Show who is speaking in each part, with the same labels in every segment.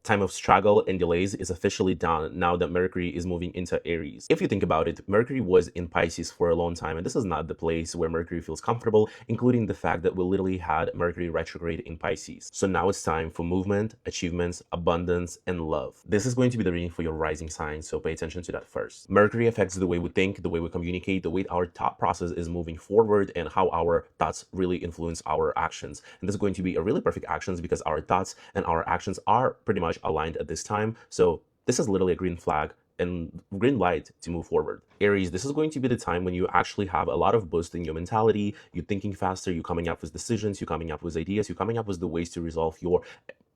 Speaker 1: time of struggle and delays is officially done now that Mercury is moving into Aries. If you think about it, Mercury was in Pisces for a long time, and this is not the place where Mercury feels comfortable, including the fact that we literally had Mercury retrograde in Pisces. So now it's time for movement, achievements, abundance, and love. This is going to be the reading for your rising sign, so pay attention to that first. Mercury affects the way we think, the way we communicate, the way our thought process is moving forward, and how our thoughts really influence our actions. And this is going to be a really perfect actions because our thoughts and our actions are pretty much aligned at this time. So this is literally a green flag and green light to move forward. Aries, this is going to be the time when you actually have a lot of boost in your mentality. You're thinking faster, you're coming up with decisions, you're coming up with ideas, you're coming up with the ways to resolve your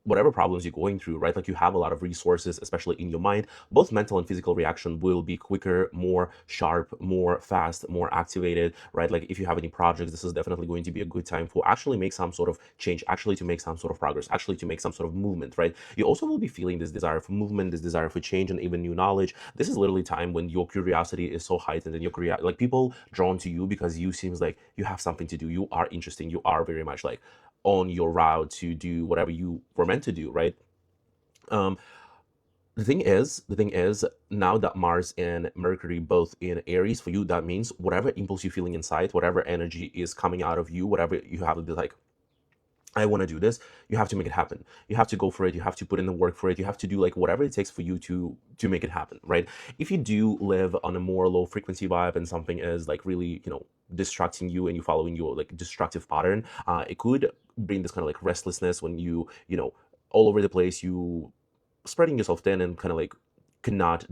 Speaker 1: whatever problems you're going through, right? Like you have a lot of resources, especially in your mind. Both mental and physical reaction will be quicker, more sharp, more fast, more activated, right? Like if you have any projects, this is definitely going to be a good time for actually make some sort of change, actually to make some sort of progress, actually to make some sort of movement, right? You also will be feeling this desire for movement, this desire for change, and even new knowledge. This is literally time when your curiosity is so heightened and your like people drawn to you because you seems like you have something to do. You are interesting. You are very much like on your route to do whatever you were meant to do, right? Um, the thing is, now that Mars and Mercury both in Aries for you, that means whatever impulse you're feeling inside, whatever energy is coming out of you, whatever you have to be like, I want to do this, you have to make it happen. You have to go for it. You have to put in the work for it. You have to do like whatever it takes for you to make it happen, right? If you do live on a more low frequency vibe and something is like really, distracting you and you following your like destructive pattern, it could bring this kind of like restlessness when all over the place, you spreading yourself thin and kind of like cannot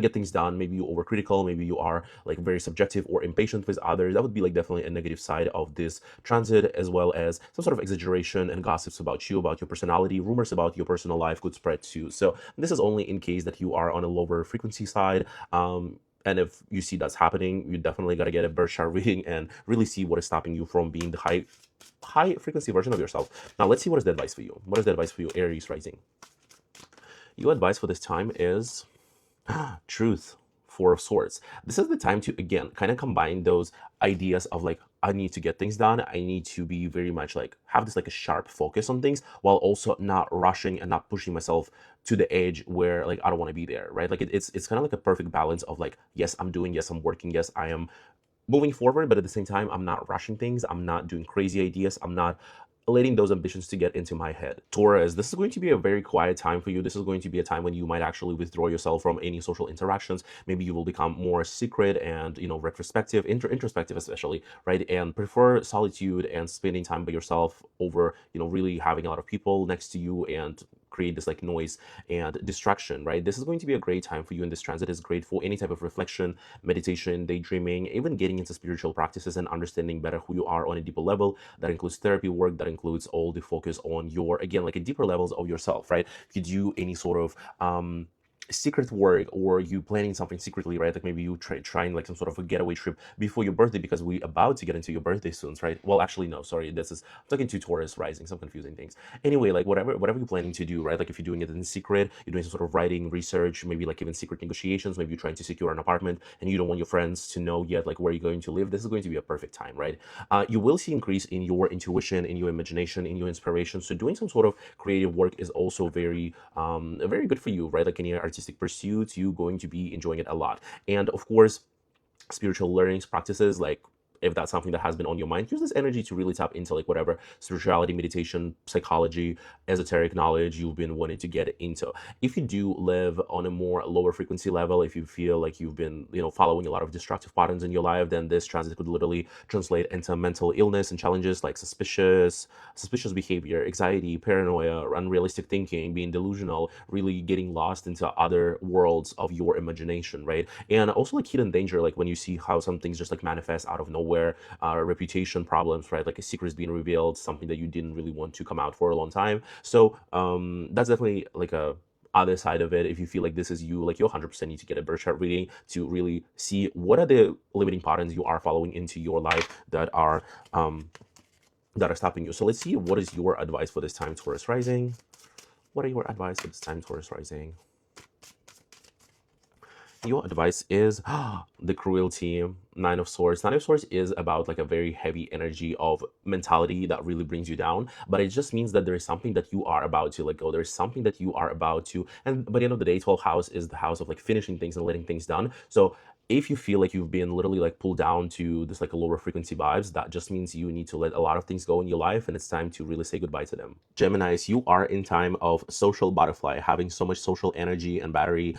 Speaker 1: get things done. Maybe you're overcritical, maybe you are like very subjective or impatient with others. That would be like definitely a negative side of this transit, as well as some sort of exaggeration and gossips about you, about your personality. Rumors about your personal life could spread too. So this is only in case that you are on a lower frequency side. And if you see that's happening, you definitely got to get a birth chart reading and really see what is stopping you from being the high frequency version of yourself. Now let's see what is the advice for you. What is the advice for you, Aries rising? Your advice for this time is truth, Four of Swords. This is the time to, again, kind of combine those ideas of like, I need to get things done. I need to be very much like, have this like a sharp focus on things while also not rushing and not pushing myself to the edge where like, I don't want to be there, right? Like it's kind of like a perfect balance of like, yes, I'm doing, yes, I'm working, yes, I am moving forward, but at the same time, I'm not rushing things. I'm not doing crazy ideas. I'm not letting those ambitions to get into my head. Taurus, this is going to be a very quiet time for you. This is going to be a time when you might actually withdraw yourself from any social interactions. Maybe you will become more secret and, retrospective, introspective especially, right? And prefer solitude and spending time by yourself over, really having a lot of people next to you and create this like noise and distraction, right? This is going to be a great time for you in this transit. Is great for any type of reflection, meditation, daydreaming, even getting into spiritual practices and understanding better who you are on a deeper level. That includes therapy work, that includes all the focus on your, again, like a deeper levels of yourself, right? If you do any sort of secret work, or you planning something secretly, right? Like maybe you trying like some sort of a getaway trip before your birthday, because we about to get into your birthday soon, right? Well, actually, no, sorry, I'm talking to Taurus rising, some confusing things. Anyway, like whatever you're planning to do, right? Like if you're doing it in secret, you're doing some sort of writing, research, maybe like even secret negotiations, maybe you're trying to secure an apartment and you don't want your friends to know yet like where you're going to live. This is going to be a perfect time, right? You will see increase in your intuition, in your imagination, in your inspiration. So doing some sort of creative work is also very good for you, right? Like any artistic pursuits, you're going to be enjoying it a lot. And of course, spiritual learnings, practices, like if that's something that has been on your mind, use this energy to really tap into like whatever spirituality, meditation, psychology, esoteric knowledge you've been wanting to get into. If you do live on a more lower frequency level, if you feel like you've been, following a lot of destructive patterns in your life, then this transit could literally translate into mental illness and challenges like suspicious behavior, anxiety, paranoia, unrealistic thinking, being delusional, really getting lost into other worlds of your imagination, right? And also like hidden danger, like when you see how some things just like manifest out of nowhere, reputation problems, right? Like a secret is being revealed, something that you didn't really want to come out for a long time. So that's definitely like a other side of it. If you feel like this is you, like you 100% need to get a birth chart reading to really see what are the limiting patterns you are following into your life that are stopping you. So let's see, what is your advice for this time, Taurus rising? What are your advice for this time, Taurus rising? Your advice is the cruelty. Nine of Swords. Nine of Swords is about like a very heavy energy of mentality that really brings you down. But it just means that there is something that you are about to let go. There is something that you are about to. And by the end of the day, 12th house is the house of like finishing things and letting things done. So if you feel like you've been literally like pulled down to this like a lower frequency vibes, that just means you need to let a lot of things go in your life and it's time to really say goodbye to them. Geminis, you are in time of social butterfly, having so much social energy and battery.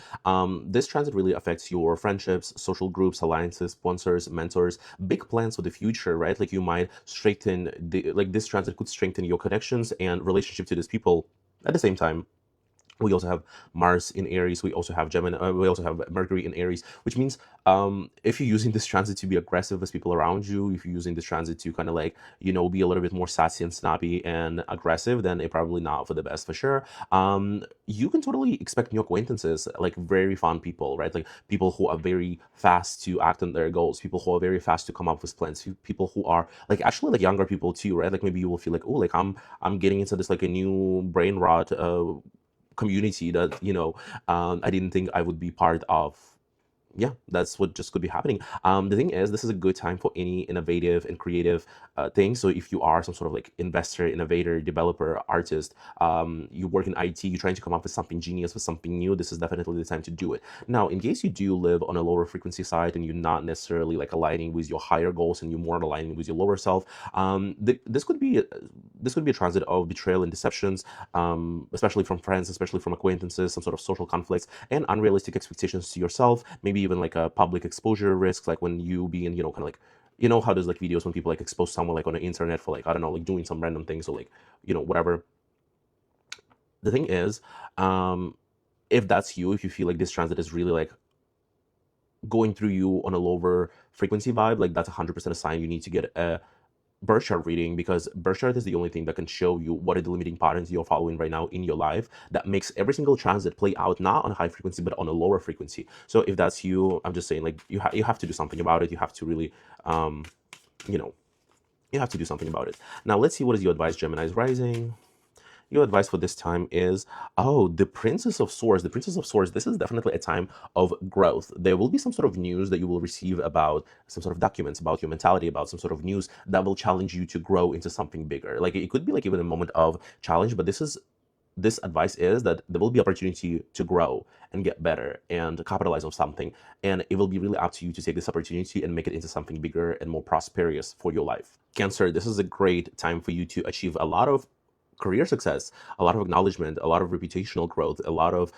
Speaker 1: This transit really affects your friendships, social groups, alliances, sponsors, mentors, big plans for the future, right? Like you might strengthen the, like this transit could strengthen your connections and relationship to these people. At the same time, we also have Mars in Aries. We also have Gemini. We also have Mercury in Aries, which means if you're using this transit to be aggressive with people around you, if you're using this transit to kind of like, you know, be a little bit more sassy and snappy and aggressive, then it probably not for the best for sure. You can totally expect new acquaintances, like very fun people, right? Like people who are very fast to act on their goals, people who are very fast to come up with plans, people who are like actually like younger people too, right? Like maybe you will feel like, oh, like I'm getting into this like a new brain rot community that, you know, I didn't think I would be part of. Yeah, that's what just could be happening. The thing is, this is a good time for any innovative and creative things. So if you are some sort of like investor, innovator, developer, artist, you work in IT, you're trying to come up with something genius, with something new, this is definitely the time to do it. Now, in case you do live on a lower frequency side and you're not necessarily like aligning with your higher goals and you're more aligning with your lower self, this could be a transit of betrayal and deceptions, especially from friends, especially from acquaintances, some sort of social conflicts and unrealistic expectations to yourself, maybe even like a public exposure risk, like when you being, you know, kind of like, you know how there's like videos when people like expose someone like on the internet for like, I don't know, like doing some random things or like, you know, whatever. The thing is, if that's you, if you feel like this transit is really like going through you on a lower frequency vibe, like that's 100% a sign you need to get a birth chart reading, because birth chart is the only thing that can show you what are the limiting patterns you're following right now in your life that makes every single transit play out not on a high frequency but on a lower frequency. So if that's you, I'm just saying like you have to do something about it. You have to really you know, you have to do something about it. Now let's see, what is your advice, Gemini's rising? Your advice for this time is, oh, the Princess of Swords. The Princess of Swords, this is definitely a time of growth. There will be some sort of news that you will receive about some sort of documents, about your mentality, about some sort of news that will challenge you to grow into something bigger. Like it could be like even a moment of challenge, but this advice is that there will be opportunity to grow and get better and capitalize on something. And it will be really up to you to take this opportunity and make it into something bigger and more prosperous for your life. Cancer, this is a great time for you to achieve a lot of career success, a lot of acknowledgement, a lot of reputational growth, a lot of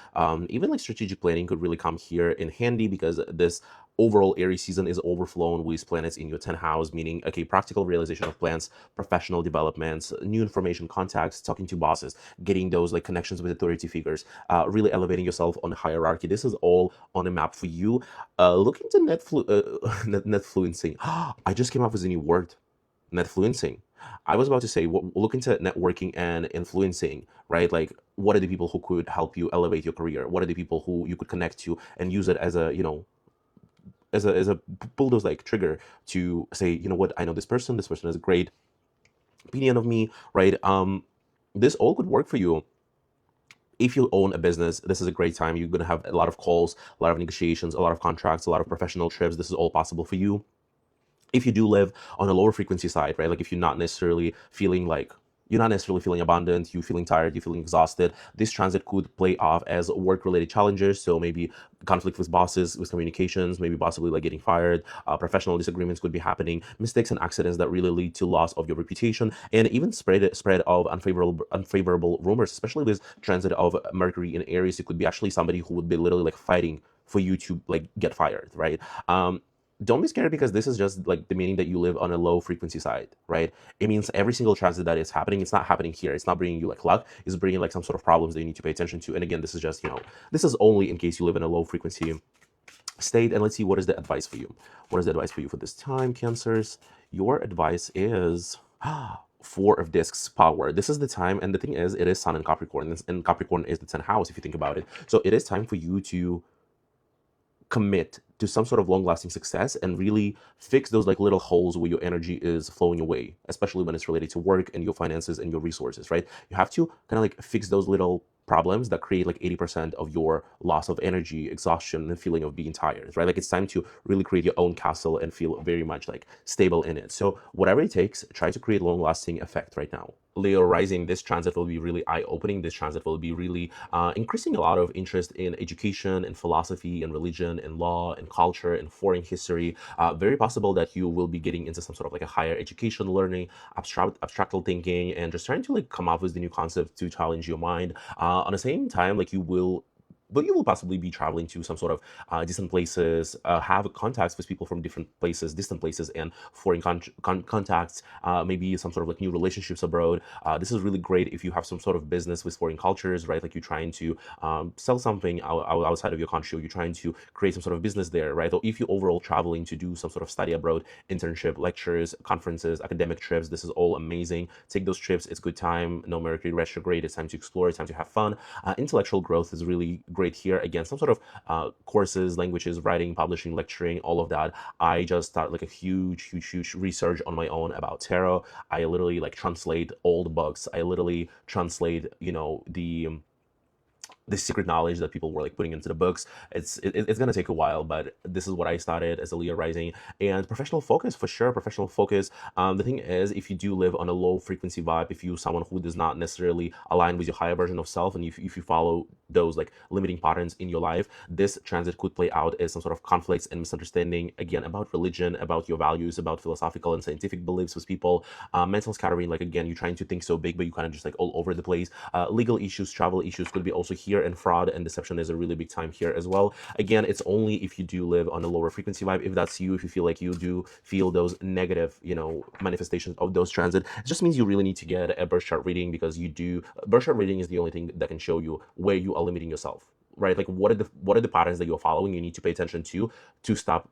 Speaker 1: even like strategic planning could really come here in handy, because this overall Aries season is overflown with planets in your 10th house, meaning, okay, practical realization of plans, professional developments, new information, contacts, talking to bosses, getting those like connections with authority figures, really elevating yourself on the hierarchy. This is all on a map for you. Look into netfluencing. I just came up with a new word, netfluencing. I was about to say, look into networking and influencing, right? Like, what are the people who could help you elevate your career? What are the people who you could connect to and use it as a, you know, as a bulldoze like trigger to say, you know what, I know this person. This person has a great opinion of me, right? This all could work for you. If you own a business, this is a great time. You're going to have a lot of calls, a lot of negotiations, a lot of contracts, a lot of professional trips. This is all possible for you. If you do live on a lower frequency side, right? Like if you're not necessarily feeling like, you're not necessarily feeling abundant, you're feeling tired, you're feeling exhausted, this transit could play off as work-related challenges. So maybe conflict with bosses, with communications, maybe possibly like getting fired, professional disagreements could be happening, mistakes and accidents that really lead to loss of your reputation, and even spread of unfavorable rumors, especially with transit of Mercury in Aries. It could be actually somebody who would be literally like fighting for you to like get fired, right? Don't be scared, because this is just like the meaning that you live on a low frequency side, right? It means every single transit that is happening, it's not happening here. It's not bringing you like luck. It's bringing like some sort of problems that you need to pay attention to. And again, this is just, you know, this is only in case you live in a low frequency state. And let's see, what is the advice for you? What is the advice for you for this time, Cancers? Your advice is Four of Discs, power. This is the time, and the thing is, it is Sun in Capricorn, and Capricorn is the 10th house if you think about it. So it is time for you to commit to some sort of long-lasting success and really fix those like little holes where your energy is flowing away, especially when it's related to work and your finances and your resources, right? You have to kind of like fix those little problems that create like 80% of your loss of energy, exhaustion, and feeling of being tired, right? Like it's time to really create your own castle and feel very much like stable in it. So whatever it takes, try to create long-lasting effect right now. Leo rising, this transit will be really eye-opening. This transit will be really increasing a lot of interest in education and philosophy and religion and law and culture and foreign history. Very possible that you will be getting into some sort of like a higher education learning, abstractal thinking, and just trying to like come up with the new concepts to challenge your mind. On the same time, like you will possibly be traveling to some sort of distant places, have contacts with people from different places, distant places, and foreign contacts, maybe some sort of like new relationships abroad. This is really great if you have some sort of business with foreign cultures, right? Like you're trying to sell something outside of your country, or you're trying to create some sort of business there, right? Or if you're overall traveling to do some sort of study abroad, internship, lectures, conferences, academic trips, this is all amazing. Take those trips. It's good time. No Mercury retrograde. It's time to explore. It's time to have fun. Intellectual growth is really great here. Again, some sort of courses, languages, writing, publishing, lecturing, all of that. I just started like a huge research on my own about tarot. I literally like translate old books. I literally translate, the secret knowledge that people were like putting into the books. It's gonna take a while, but this is what I started as a Leo rising. And professional focus, for sure, professional focus. The thing is, if you do live on a low frequency vibe, if you're someone who does not necessarily align with your higher version of self, and if you follow those like limiting patterns in your life, this transit could play out as some sort of conflicts and misunderstanding, again, about religion, about your values, about philosophical and scientific beliefs with people. Mental scattering, like again, you're trying to think so big, but you kind of just like all over the place. Legal issues, travel issues could be also here, and fraud and deception is a really big time here as well. Again, it's only if you do live on a lower frequency vibe. If that's you, if you feel like you do feel those negative, manifestations of those transit, it just means you really need to get a birth chart reading, because birth chart reading is the only thing that can show you where you are limiting yourself, right? Like what are the patterns that you're following you need to pay attention to stop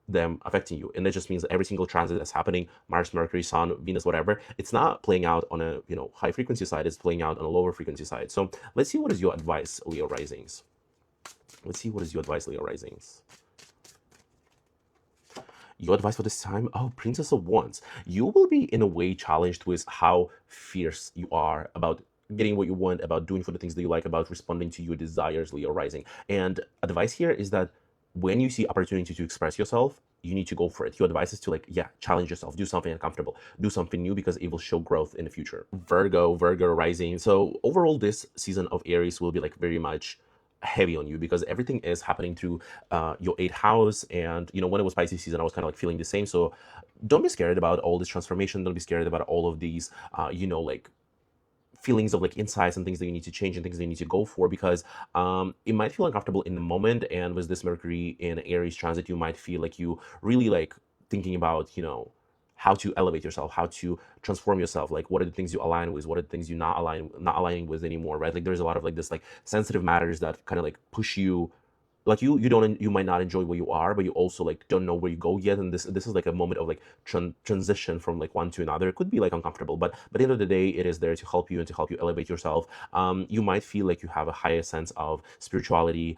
Speaker 1: them affecting you. And that just means that every single transit that's happening, Mars, Mercury, Sun, Venus, whatever, it's not playing out on a high frequency side, it's playing out on a lower frequency side. So let's see what is your advice, Leo risings. Let's see what is your advice, Leo risings. Your advice for this time? Oh, Princess of Wands. You will be in a way challenged with how fierce you are about getting what you want, about doing for the things that you like, about responding to your desires, Leo rising. And advice here is that when you see opportunity to express yourself, you need to go for it. Your advice is to challenge yourself, do something uncomfortable, do something new, because it will show growth in the future. Virgo rising. So overall, this season of Aries will be like very much heavy on you, because everything is happening through your 8th house. And when it was Pisces season, I was kind of like feeling the same. So don't be scared about all this transformation. Don't be scared about all of these feelings of like insights and things that you need to change and things that you need to go for, because it might feel uncomfortable in the moment. And with this Mercury in Aries transit, you might feel like you really like thinking about how to elevate yourself, how to transform yourself, like what are the things you align with, what are the things you're not aligning with anymore, right? Like there's a lot of like this like sensitive matters that kind of like push you, like you might not enjoy where you are, but you also like don't know where you go yet. And this is like a moment of like transition from like one to another. It could be like uncomfortable, but at the end of the day, it is there to help you and to help you elevate yourself. You might feel like you have a higher sense of spirituality,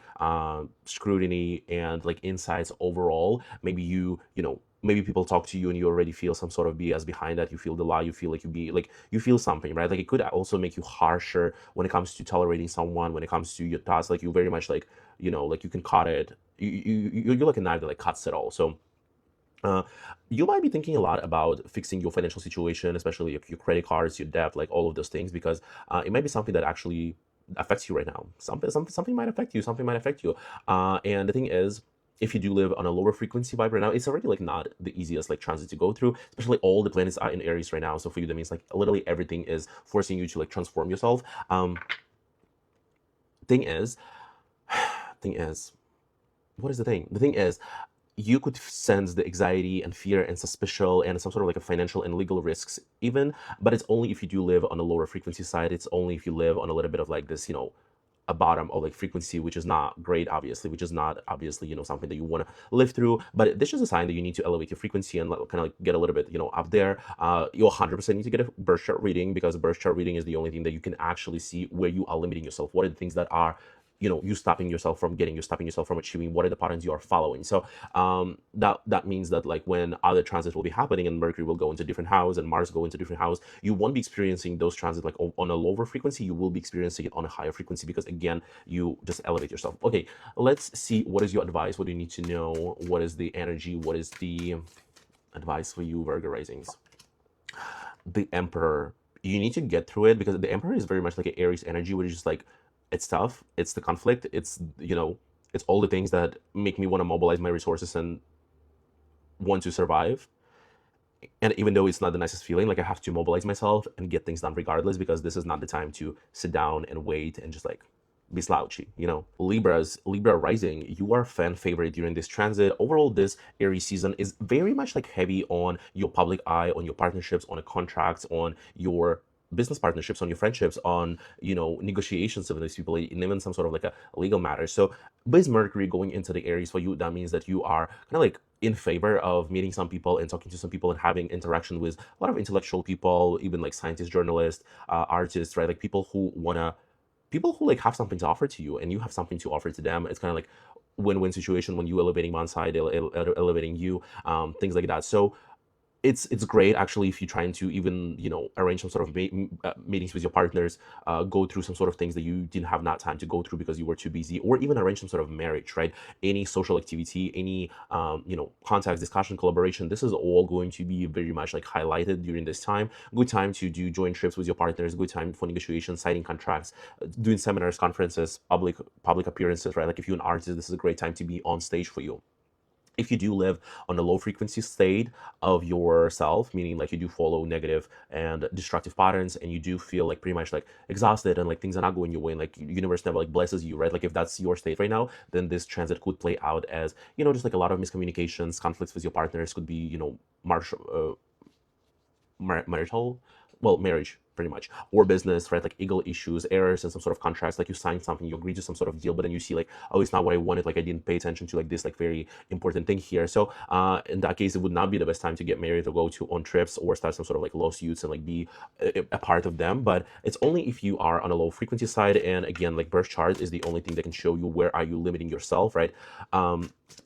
Speaker 1: scrutiny, and like insights overall. Maybe maybe people talk to you and you already feel some sort of BS behind that. You feel the lie, you feel like you feel something, right? Like it could also make you harsher when it comes to tolerating someone, when it comes to your thoughts. Like you very much like like you can cut it. You're like a knife that like cuts it all. So you might be thinking a lot about fixing your financial situation, especially your credit cards, your debt, like all of those things, because it might be something that actually affects you right now. Something might affect you. Something might affect you. And the thing is, if you do live on a lower frequency vibe right now, it's already like not the easiest like transit to go through, especially all the planets are in Aries right now. So for you, that means like literally everything is forcing you to like transform yourself. Thing is, what is the thing? The thing is, you could sense the anxiety and fear and suspicion and some sort of like a financial and legal risks even, but it's only if you do live on a lower frequency side. It's only if you live on a little bit of like this, a bottom of like frequency, which is not great, obviously, which is not obviously, something that you want to live through. But this is a sign that you need to elevate your frequency and kind of like get a little bit, up there. You 100% need to get a birth chart reading, because birth chart reading is the only thing that you can actually see where you are limiting yourself. What are the things that are you stopping yourself from getting, you're stopping yourself from achieving what are the patterns you are following. So that means that like when other transits will be happening and Mercury will go into different house and Mars go into different house, you won't be experiencing those transits like on a lower frequency. You will be experiencing it on a higher frequency because again, you just elevate yourself. Okay, let's see, what is your advice? What do you need to know? What is the energy? What is the advice for you, Virgo risings? The Emperor. You need to get through it because the Emperor is very much like an Aries energy, which is just like, it's tough, it's the conflict, it's it's all the things that make me want to mobilize my resources and want to survive. And even though it's not the nicest feeling, like I have to mobilize myself and get things done regardless, because this is not the time to sit down and wait and just like be slouchy. Libra rising, you are fan favorite during this transit. Overall, this Aries season is very much like heavy on your public eye, on your partnerships, on the contracts, on your business partnerships, on your friendships, on negotiations with these people, and even some sort of like a legal matter. So with Mercury going into the Aries for you, that means that you are kind of like in favor of meeting some people and talking to some people and having interaction with a lot of intellectual people, even like scientists, journalists, artists, right? Like people who like have something to offer to you and you have something to offer to them. It's kind of like win-win situation when you elevating one side, elevating you, things like that. So it's great actually if you're trying to even arrange some sort of meetings with your partners, go through some sort of things that you didn't have not time to go through because you were too busy, or even arrange some sort of marriage, right? Any social activity, any contacts, discussion, collaboration, this is all going to be very much like highlighted during this time. Good time to do joint trips with your partners, good time for negotiations, signing contracts, doing seminars, conferences, public appearances, right? Like if you're an artist, this is a great time to be on stage for you. If you do live on a low frequency state of yourself, meaning like you do follow negative and destructive patterns and you do feel like pretty much like exhausted and like things are not going your way and like universe never like blesses you, right? Like if that's your state right now, then this transit could play out as, just like a lot of miscommunications, conflicts with your partners, could be, marital, well, marriage pretty much, or business, right? Like legal issues, errors in some sort of contracts, like you signed something, you agreed to some sort of deal, but then you see like, oh, it's not what I wanted, like I didn't pay attention to like this like very important thing here. So in that case, it would not be the best time to get married or go on trips or start some sort of like lawsuits and like be a part of them. But it's only if you are on a low frequency side, and again, like birth chart is the only thing that can show you where are you limiting yourself, right?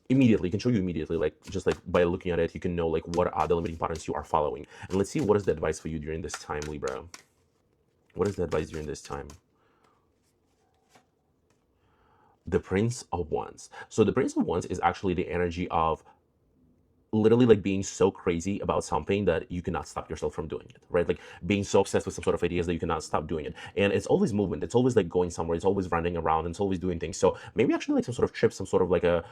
Speaker 1: Immediately, it can show you immediately, like just like by looking at it, you can know like what are the limiting patterns you are following. And let's see, what is the advice for you during this time, Libra? What is the advice during this time? The Prince of Wands. So the Prince of Wands is actually the energy of literally like being so crazy about something that you cannot stop yourself from doing it, right? Like being so obsessed with some sort of ideas that you cannot stop doing it. And it's always movement, it's always like going somewhere, it's always running around, it's always doing things. So maybe actually like some sort of trip, some sort of like a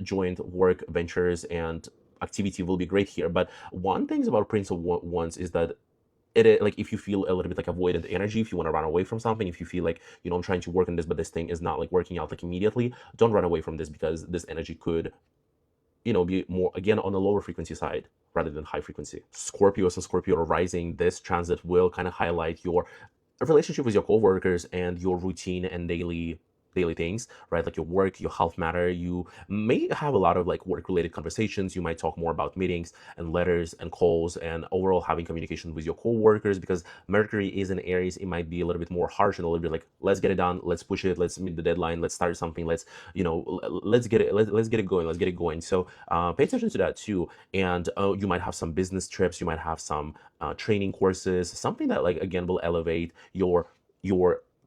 Speaker 1: joint work ventures and activity will be great here. But one thing about Prince of Wands is that like if you feel a little bit like avoidant energy, if you want to run away from something, if you feel like I'm trying to work on this but this thing is not like working out like immediately, don't run away from this, because this energy could be more again on the lower frequency side rather than high frequency. Scorpios and Scorpio rising, this transit will kind of highlight your relationship with your coworkers and your routine and daily things, right? Like your work, your health matter. You may have a lot of like work related conversations. You might talk more about meetings and letters and calls and overall having communication with your co-workers, because Mercury is in Aries. It might be a little bit more harsh and a little bit like, let's get it done, let's push it, let's meet the deadline, let's start something, let's let's get it, let's get it going. So pay attention to that too. And you might have some business trips, you might have some training courses, something that like again will elevate your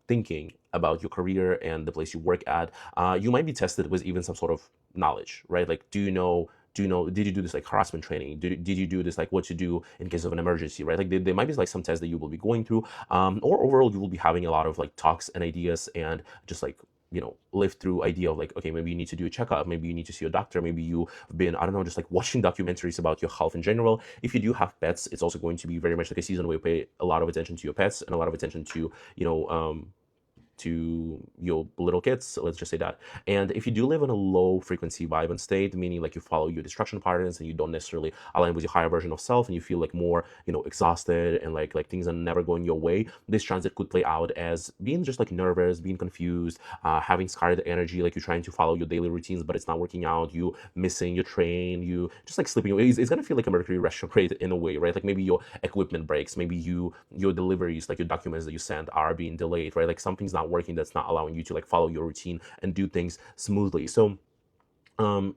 Speaker 1: thinking about your career and the place you work at. You might be tested with even some sort of knowledge, right? Like, did you do this like harassment training? Did you do this like what to do in case of an emergency, right? Like there might be like some tests that you will be going through, or overall you will be having a lot of like talks and ideas and just like live through idea of like, okay, maybe you need to do a checkup, maybe you need to see a doctor, maybe you've been, I don't know, just like watching documentaries about your health in general. If you do have pets, it's also going to be very much like a season where you pay a lot of attention to your pets and a lot of attention to to your little kids, let's just say that. And if you do live in a low frequency vibe and state, meaning like you follow your destruction patterns and you don't necessarily align with your higher version of self, and you feel like more exhausted and like things are never going your way, this transit could play out as being just like nervous, being confused, having scarred energy, like you're trying to follow your daily routines but it's not working out, you missing your train, you just like slipping away. It's gonna feel like a Mercury retrograde in a way, right? Like maybe your equipment breaks, maybe your deliveries, like your documents that you send are being delayed, right? Like something's not working, that's not allowing you to like follow your routine and do things smoothly. So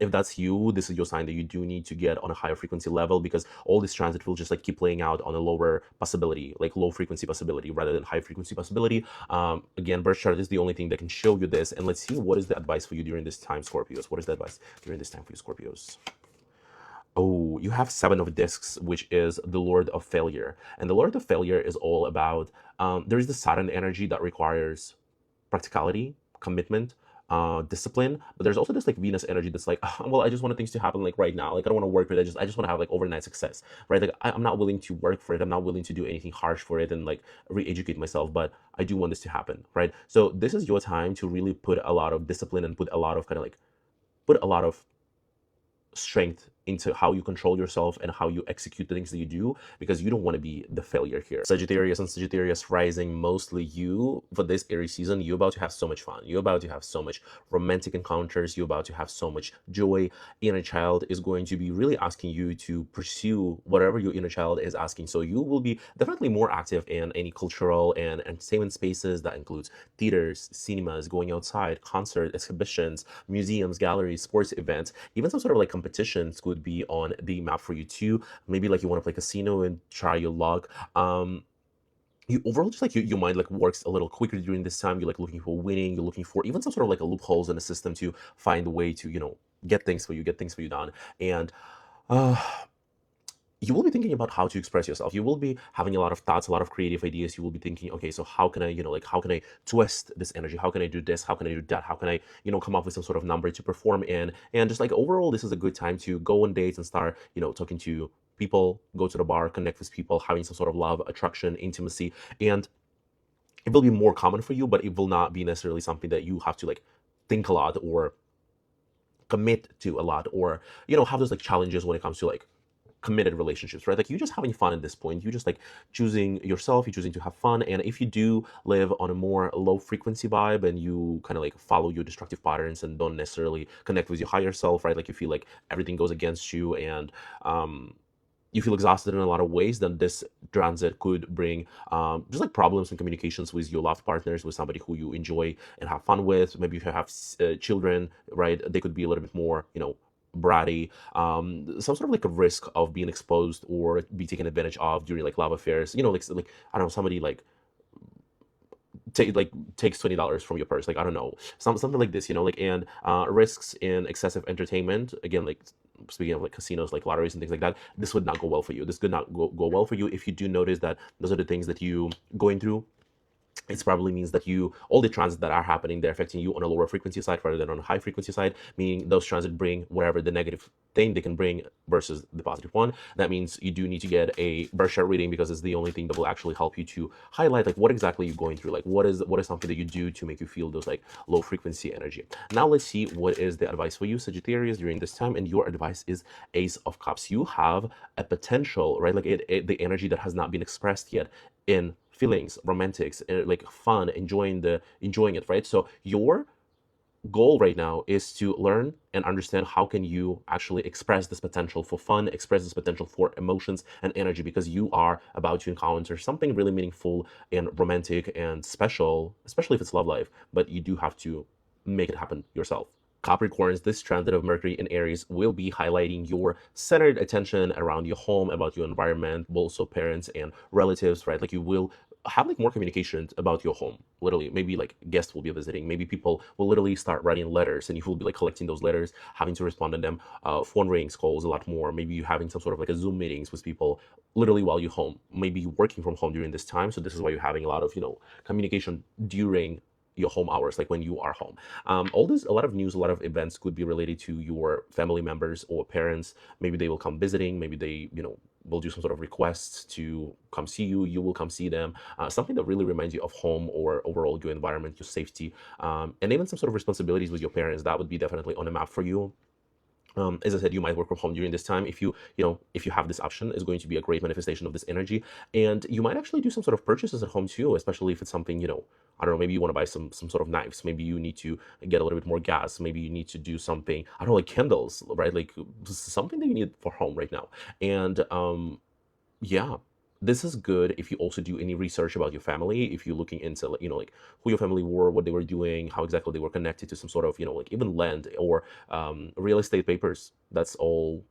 Speaker 1: if that's you, this is your sign that you do need to get on a higher frequency level, because all this transit will just like keep playing out on a lower possibility, like low frequency possibility rather than high frequency possibility. Again, birth chart is the only thing that can show you this. And let's see, what is the advice for you during this time, Scorpios? What is the advice during this time for you, Scorpios? Oh, you have Seven of Discs, which is the Lord of Failure. And the Lord of Failure is all about, there is the Saturn energy that requires practicality, commitment, discipline. But there's also this like Venus energy that's like, "Ah, well, I just want things to happen like right now. Like I don't want to work for it. I just want to have like overnight success, right? Like I'm not willing to work for it. I'm not willing to do anything harsh for it and like re-educate myself. But I do want this to happen, right? So this is your time to really put a lot of discipline and put a lot of kind of like put a lot of strength into how you control yourself and how you execute the things that you do, because you don't want to be the failure here. Sagittarius and Sagittarius rising, mostly you, for this Aries season, you're about to have so much fun. You're about to have so much romantic encounters. You're about to have so much joy. Inner child is going to be really asking you to pursue whatever your inner child is asking. So you will be definitely more active in any cultural and entertainment spaces. That includes theaters, cinemas, going outside, concerts, exhibitions, museums, galleries, sports events, even some sort of like competitions could be on the map for you too. Maybe like you want to play casino and try your luck. You overall just like your mind like works a little quicker during this time. You're like looking for winning. You're looking for even some sort of like a loopholes in the system to find a way to get things for you done. And uh you will be thinking about how to express yourself. You will be having a lot of thoughts, a lot of creative ideas. You will be thinking, okay, so how can I, like, how can I twist this energy? How can I do this? How can I do that? How can I, come up with some sort of number to perform in? And just like overall, this is a good time to go on dates and start, talking to people, go to the bar, connect with people, having some sort of love, attraction, intimacy. And it will be more common for you, but it will not be necessarily something that you have to like think a lot or commit to a lot, or, have those like challenges when it comes to like committed relationships, right? Like you're just having fun at this point. You just like choosing yourself, you're choosing to have fun. And if you do live on a more low frequency vibe and you kind of like follow your destructive patterns and don't necessarily connect with your higher self, right? Like you feel like everything goes against you and you feel exhausted in a lot of ways, then this transit could bring just like problems and communications with your loved partners, with somebody who you enjoy and have fun with. Maybe if you have children, right? They could be a little bit more, bratty, some sort of like a risk of being exposed or be taken advantage of during like love affairs. Like I don't know, somebody like takes $20 from your purse. Like I don't know, something like this. Like and risks in excessive entertainment. Again, like speaking of like casinos, like lotteries and things like that. This would not go well for you. This could not go well for you if you do notice that those are the things that you going through. It probably means that all the transits that are happening, they're affecting you on a lower frequency side rather than on a high frequency side, meaning those transits bring whatever the negative thing they can bring versus the positive one. That means you do need to get a birth chart reading, because it's the only thing that will actually help you to highlight like what exactly you're going through, like what is something that you do to make you feel those like low frequency energy. Now let's see what is the advice for you, Sagittarius, during this time. And your advice is Ace of Cups. You have a potential, right? Like the energy that has not been expressed yet in feelings, romantics, like fun, enjoying it, right? So your goal right now is to learn and understand how can you actually express this potential for fun, express this potential for emotions and energy, because you are about to encounter something really meaningful and romantic and special, especially if it's love life, but you do have to make it happen yourself. Capricorns, this transit of Mercury in Aries will be highlighting your centered attention around your home, about your environment, also parents and relatives, right? Like you will have like more communication about your home. Literally, maybe like guests will be visiting. Maybe people will literally start writing letters, and you will be like collecting those letters, having to respond to them. Phone rings, calls a lot more. Maybe you having some sort of like a Zoom meetings with people literally while you're home. Maybe you're working from home during this time, so this is why you're having a lot of communication during your home hours, like when you are home. A lot of news, a lot of events could be related to your family members or parents. Maybe they will come visiting. Maybe they, will do some sort of requests to come see you. You will come see them. Something that really reminds you of home or overall your environment, your safety, and even some sort of responsibilities with your parents. That would be definitely on the map for you. As I said, you might work from home during this time. If you have this option, it's going to be a great manifestation of this energy. And you might actually do some sort of purchases at home too, especially if it's something, I don't know, maybe you want to buy some sort of knives. Maybe you need to get a little bit more gas. Maybe you need to do something, I don't know, like candles, right? Like something that you need for home right now. And yeah, This is good if you also do any research about your family, if you're looking into, like, like who your family were, what they were doing, how exactly they were connected to some sort of, like even land or real estate papers. That's all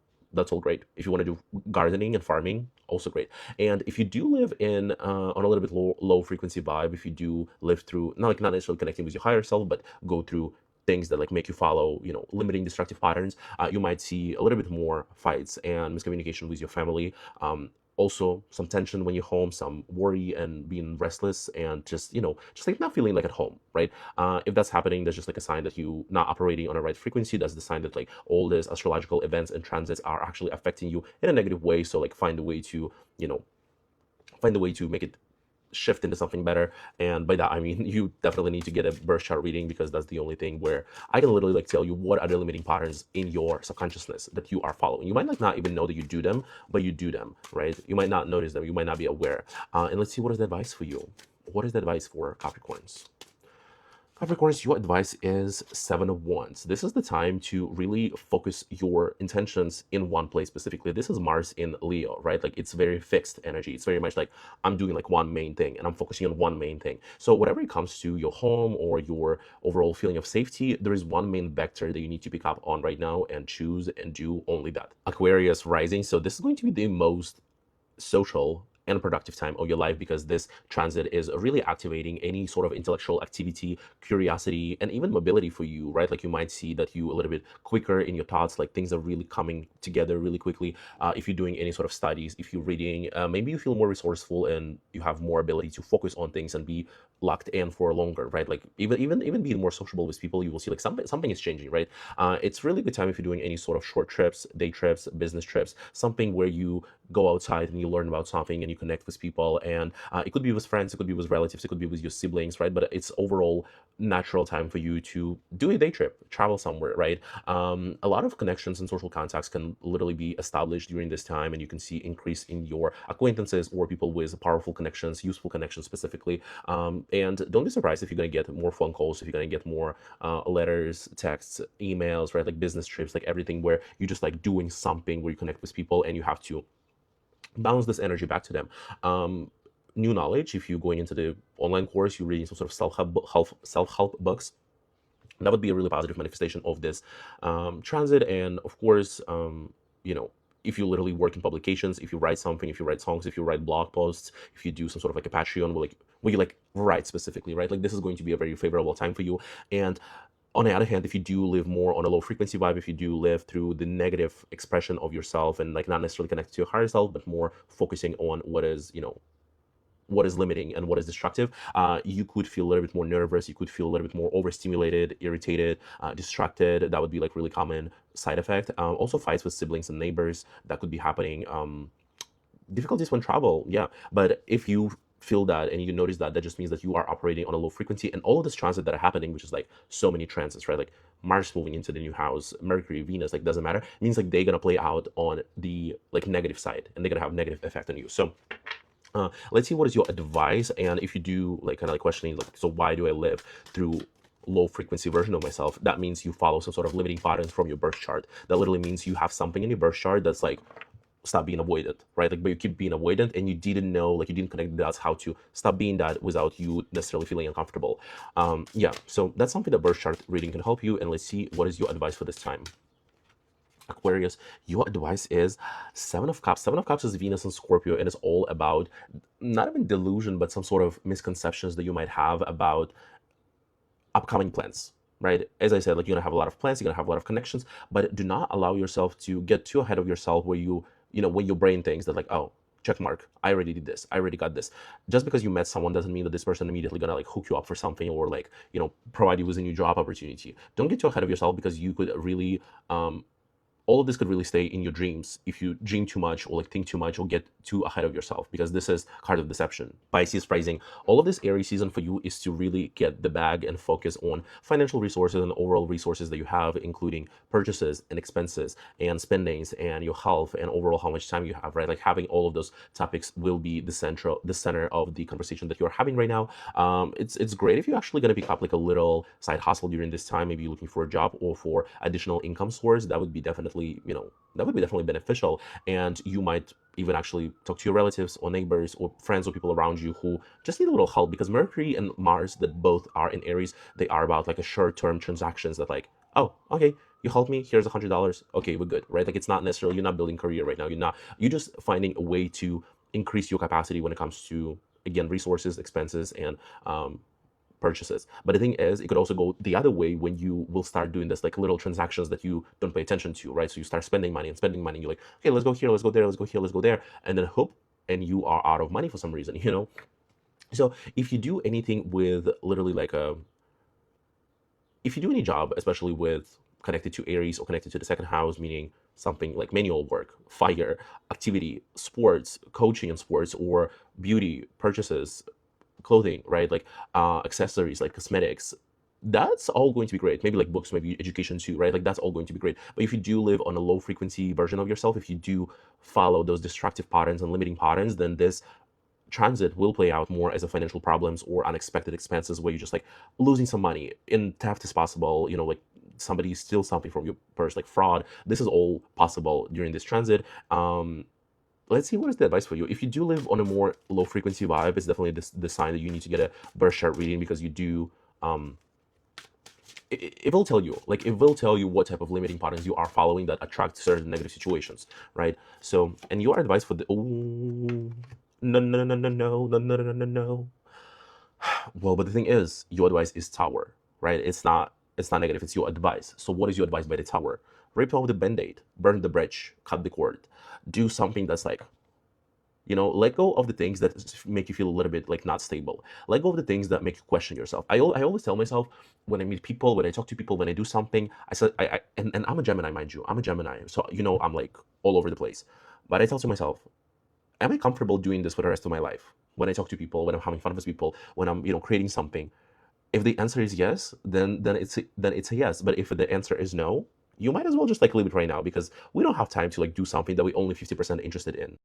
Speaker 1: great. If you want to do gardening and farming, also great. And if you do live in on a little bit low frequency vibe, if you do live through, not necessarily connecting with your higher self, but go through things that like make you follow, limiting destructive patterns, you might see a little bit more fights and miscommunication with your family. Also some tension when you're home, some worry and being restless, and just like not feeling like at home, right? If that's happening, that's just like a sign that you not operating on a right frequency. That's the sign that like all these astrological events and transits are actually affecting you in a negative way. So like find a way to make it shift into something better. And by that I mean you definitely need to get a birth chart reading, because that's the only thing where I can literally like tell you what are the limiting patterns in your subconsciousness that you are following. You might like not even know that you do them, but you do them, right? You might not notice them, you might not be aware. And let's see, what is the advice for you? What is the advice for Capricorns? Capricorns, your advice is Seven of Wands. This is the time to really focus your intentions in one place specifically. This is Mars in Leo, right? Like it's very fixed energy. It's very much like I'm doing like one main thing and I'm focusing on one main thing. So whatever it comes to your home or your overall feeling of safety, there is one main vector that you need to pick up on right now and choose and do only that. Aquarius rising. So this is going to be the most social and productive time of your life, because this transit is really activating any sort of intellectual activity, curiosity, and even mobility for you, right? Like you might see that you a little bit quicker in your thoughts, like things are really coming together really quickly. If you're doing any sort of studies, if you're reading, maybe you feel more resourceful and you have more ability to focus on things and be locked in for longer, right? Like even being more sociable with people, you will see like something is changing, right? It's really good time if you're doing any sort of short trips, day trips, business trips, something where you go outside and you learn about something and you connect with people. And it could be with friends, it could be with relatives, it could be with your siblings, right? But it's overall natural time for you to do a day trip, travel somewhere, right? A lot of connections and social contacts can literally be established during this time, and you can see increase in your acquaintances or people with powerful connections, useful connections specifically. And don't be surprised if you're going to get more phone calls, if you're going to get more letters, texts, emails, right? Like business trips, like everything where you're just like doing something where you connect with people and you have to bounce this energy back to them. New knowledge, if you're going into the online course, you're reading some sort of self-help books, that would be a really positive manifestation of this transit. And of course, if you literally work in publications, if you write something, if you write songs, if you write blog posts, if you do some sort of like a Patreon where you like write specifically, right? Like this is going to be a very favorable time for you. And on the other hand, if you do live more on a low frequency vibe, if you do live through the negative expression of yourself and like not necessarily connected to your higher self, but more focusing on what is limiting and what is destructive, you could feel a little bit more nervous, you could feel a little bit more overstimulated, irritated, distracted. That would be like really common side effect. Also fights with siblings and neighbors, that could be happening. Difficulties when travel, yeah. But if you feel that and you notice that, that just means that you are operating on a low frequency. And all of this transit that are happening, which is like so many transits, right? Like Mars moving into the new house, Mercury, Venus, like doesn't matter. It means like they're gonna play out on the like negative side, and they're gonna have negative effect on you. So let's see, what is your advice? And if you do like kind of like questioning, like, so why do I live through low frequency version of myself? That means you follow some sort of limiting patterns from your birth chart. That literally means you have something in your birth chart that's like, stop being avoidant, right? Like, but you keep being avoidant and you didn't know, like you didn't connect the dots how to stop being that without you necessarily feeling uncomfortable. Yeah, so that's something that birth chart reading can help you. And let's see, what is your advice for this time? Aquarius, your advice is Seven of Cups. Seven of Cups is Venus and Scorpio, and it's all about not even delusion, but some sort of misconceptions that you might have about upcoming plans, right? As I said, like you're gonna have a lot of plans, you're gonna have a lot of connections, but do not allow yourself to get too ahead of yourself where when your brain thinks that like, oh, check mark, I already did this, I already got this. Just because you met someone doesn't mean that this person immediately gonna like hook you up for something or like, provide you with a new job opportunity. Don't get too ahead of yourself, because you could really all of this could really stay in your dreams if you dream too much or like think too much or get too ahead of yourself, because this is card of deception. Pisces rising, all of this Aries season for you is to really get the bag and focus on financial resources and overall resources that you have, including purchases and expenses and spendings and your health and overall how much time you have, right? Like having all of those topics will be the center of the conversation that you're having right now. It's great if you're actually going to pick up like a little side hustle during this time, maybe you're looking for a job or for additional income source. That would be definitely definitely, that would be definitely beneficial. And you might even actually talk to your relatives or neighbors or friends or people around you who just need a little help, because Mercury and Mars, that both are in Aries, they are about like a short-term transactions that like, oh, okay, you helped me, here's $100. Okay, we're good, right? Like, it's not necessarily, you're not building career right now. You're just finding a way to increase your capacity when it comes to, again, resources, expenses, and purchases. But the thing is, it could also go the other way when you will start doing this like little transactions that you don't pay attention to, right? So you start spending money and spending money. You're like, okay, let's go here, let's go there, let's go here, let's go there, and then hope, and you are out of money for some reason, So if you do anything with literally like if you do any job, especially with connected to Aries or connected to the second house, meaning something like manual work, fire, activity, sports, coaching in sports, or beauty, purchases, clothing, right? Like accessories, like cosmetics, that's all going to be great. Maybe like books, maybe education too, right? Like, that's all going to be great. But if you do live on a low frequency version of yourself, if you do follow those destructive patterns and limiting patterns, then this transit will play out more as a financial problems or unexpected expenses where you're just like losing some money. In theft is possible, like somebody steals something from your purse, like fraud. This is all possible during this transit. Let's see, what is the advice for you. If you do live on a more low frequency vibe, it's definitely the sign that you need to get a birth chart reading, because you do it will tell you, like, it will tell you what type of limiting patterns you are following that attract certain negative situations, right? So, and your advice for the, oh, no, no, no, no, no, no, no, no, no, no. Well, but the thing is, your advice is Tower, right? It's not negative, it's your advice. So what is your advice by the Tower? Rip off the band-aid, burn the bridge, cut the cord, do something that's like, let go of the things that make you feel a little bit like not stable. Let go of the things that make you question yourself. I always tell myself, when I meet people, when I talk to people, when I do something, I said, and I'm a Gemini, mind you. I'm a Gemini. So, I'm like all over the place. But I tell to myself, am I comfortable doing this for the rest of my life? When I talk to people, when I'm having fun with people, when I'm, creating something. If the answer is yes, then it's a yes. But if the answer is no, you might as well just like leave it right now, because we don't have time to like do something that we only 50% interested in.